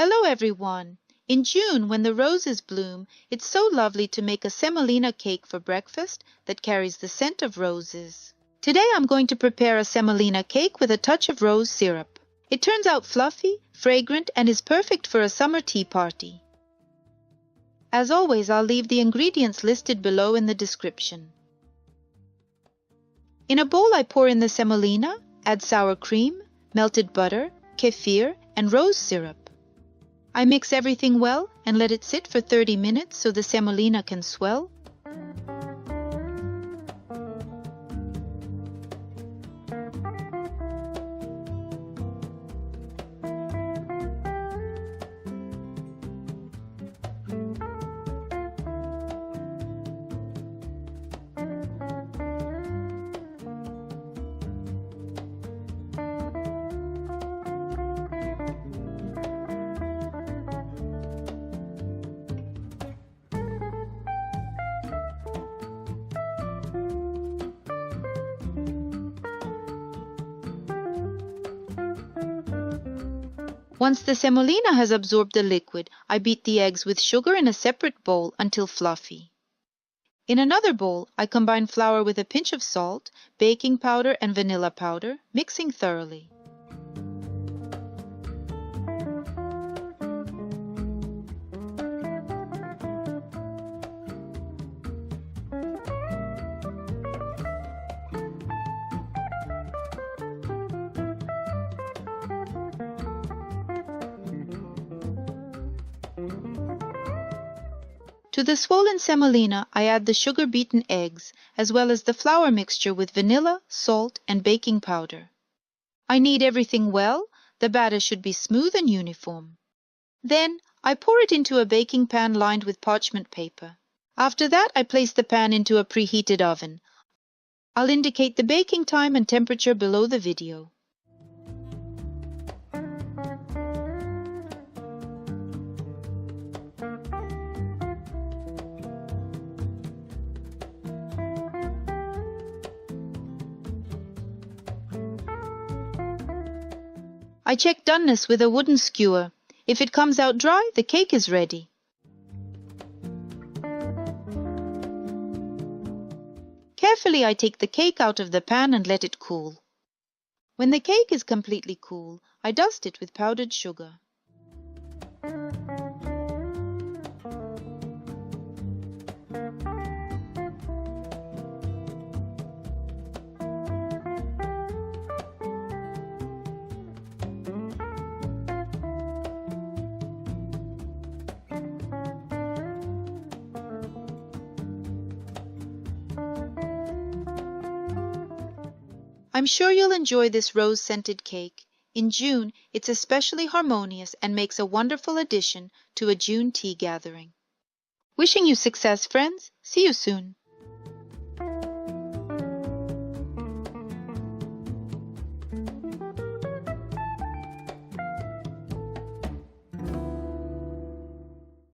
Hello everyone! In June, when the roses bloom, it's so lovely to make a semolina cake for breakfast that carries the scent of roses. Today I'm going to prepare a semolina cake with a touch of rose syrup. It turns out fluffy, fragrant, and is perfect for a summer tea party. As always, I'll leave the ingredients listed below in the description. In a bowl, I pour in the semolina, add sour cream, melted butter, kefir, and rose syrup. I mix everything well and let it sit for 30 minutes so the semolina can swell. Once the semolina has absorbed the liquid, I beat the eggs with sugar in a separate bowl until fluffy. In another bowl, I combine flour with a pinch of salt, baking powder, and vanilla powder, mixing thoroughly. To the swollen semolina, I add the sugar-beaten eggs, as well as the flour mixture with vanilla, salt, and baking powder. I knead everything well. The batter should be smooth and uniform. Then, I pour it into a baking pan lined with parchment paper. After that, I place the pan into a preheated oven. I'll indicate the baking time and temperature below the video. I check doneness with a wooden skewer. If it comes out dry, the cake is ready. Carefully, I take the cake out of the pan and let it cool. When the cake is completely cool, I dust it with powdered sugar. I'm sure you'll enjoy this rose-scented cake. In June, it's especially harmonious and makes a wonderful addition to a June tea gathering. Wishing you success, friends. See you soon.